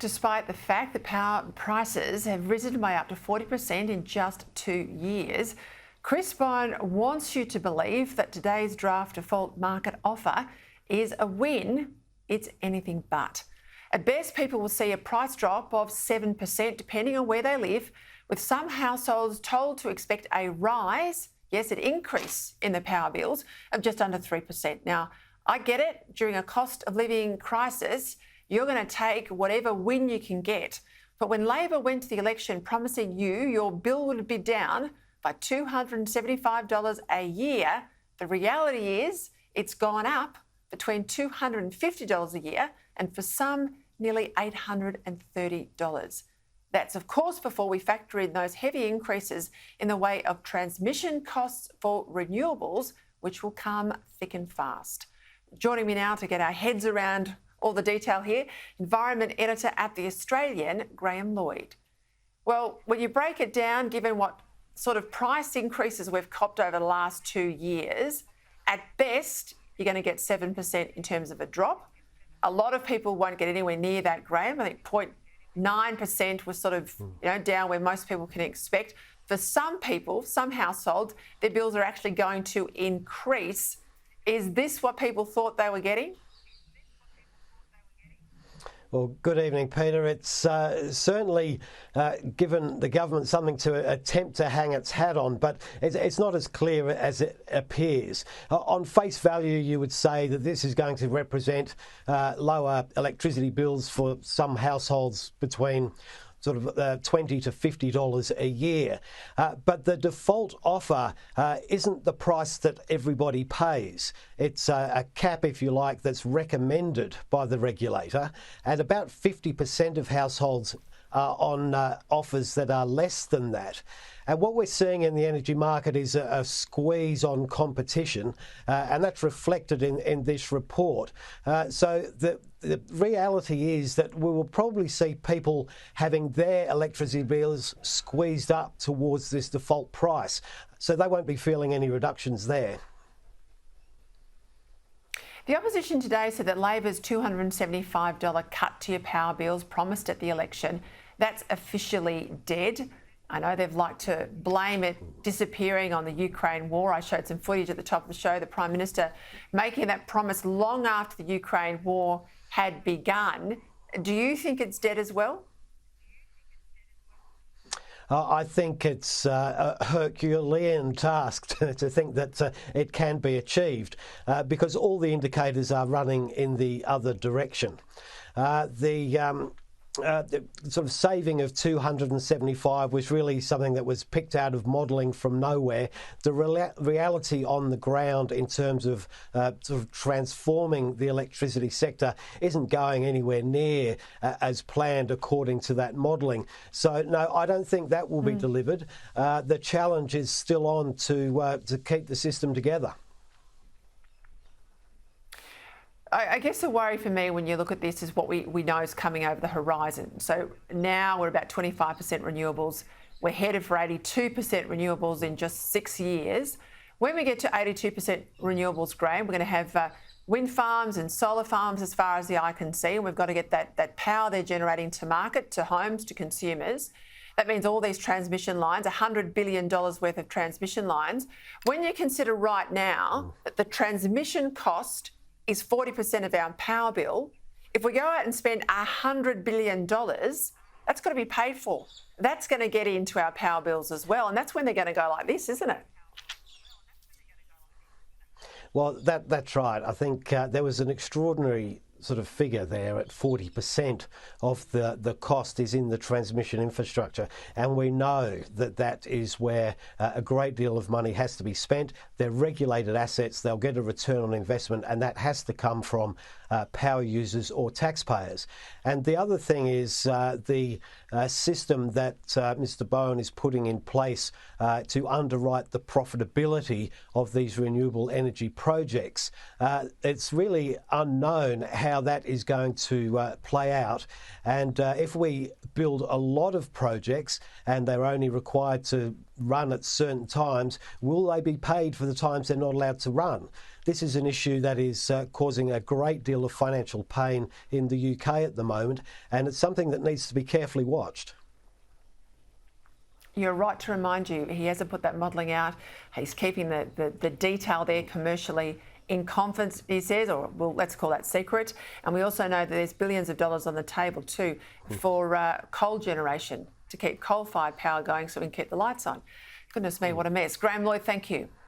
Despite the fact that power prices have risen by up to 40% in just 2 years, Chris Bowen wants you to believe that today's draft default market offer is a win. It's anything but. At best, people will see a price drop of 7% depending on where they live, with some households told to expect a rise, yes, an increase in the power bills of just under 3%. Now, I get it, during a cost of living crisis, you're going to take whatever win you can get. But when Labor went to the election promising you your bill would be down by $275 a year, the reality is it's gone up between $250 a year and for some nearly $830. That's of course before we factor in those heavy increases in the way of transmission costs for renewables, which will come thick and fast. Joining me now to get our heads around all the detail here, Environment Editor at The Australian, Graham Lloyd. Well, when you break it down, given what sort of price increases we've copped over the last 2 years, at best, you're going to get 7% in terms of a drop. A lot of people won't get anywhere near that, Graham. I think 0.9% was sort of down where most people can expect. For some people, some households, their bills are actually going to increase. Is this what people thought they were getting? Well, good evening, Peter. It's certainly given the government something to attempt to hang its hat on, but it's not as clear as it appears. On face value, you would say that this is going to represent lower electricity bills for some households between sort of $20 to $50 a year. But the default offer isn't the price that everybody pays. It's a cap, if you like, that's recommended by the regulator, and about 50% of households are on offers that are less than that. And what we're seeing in the energy market is a squeeze on competition, and that's reflected in this report. So the reality is that we will probably see people having their electricity bills squeezed up towards this default price. So they won't be feeling any reductions there. The opposition today said that Labor's $275 cut to your power bills promised at the election, that's officially dead. I know they've liked to blame it disappearing on the Ukraine war. I showed some footage at the top of the show, the Prime Minister making that promise long after the Ukraine war had begun. Do you think it's dead as well? I think it's a Herculean task to think that it can be achieved because all the indicators are running in the other direction. The sort of saving of 275 was really something that was picked out of modelling from nowhere. The reality on the ground in terms of sort of transforming the electricity sector isn't going anywhere near as planned according to that modelling. So no, I don't think that will be delivered. The challenge is still on to keep the system together. I guess the worry for me when you look at this is what we know is coming over the horizon. So now we're about 25% renewables. We're headed for 82% renewables in just 6 years. When we get to 82% renewables, Graham, we're going to have wind farms and solar farms as far as the eye can see, and we've got to get that power they're generating to market, to homes, to consumers. That means all these transmission lines, $100 billion worth of transmission lines. When you consider right now that the transmission cost is 40% of our power bill, if we go out and spend $100 billion, that's got to be paid for. That's going to get into our power bills as well, and that's when they're going to go like this, isn't it? Well, that's right. I think there was an extraordinary sort of figure there at 40% of the cost is in the transmission infrastructure, and we know that is where a great deal of money has to be spent. They're regulated assets, they'll get a return on investment, and that has to come from power users or taxpayers. And the other thing is the system that Mr. Bowen is putting in place to underwrite the profitability of these renewable energy projects. It's really unknown how that is going to play out. And if we build a lot of projects and they're only required to run at certain times, will they be paid for the times they're not allowed to run? this is an issue that is causing a great deal of financial pain in the UK at the moment, and it's something that needs to be carefully watched. You're right to remind you, he hasn't put that modelling out. He's keeping the detail there commercially in confidence, he says, or well, let's call that secret. And we also know that there's billions of dollars on the table too for coal generation, to keep coal-fired power going so we can keep the lights on. Goodness me, what a mess. Graham Lloyd, thank you.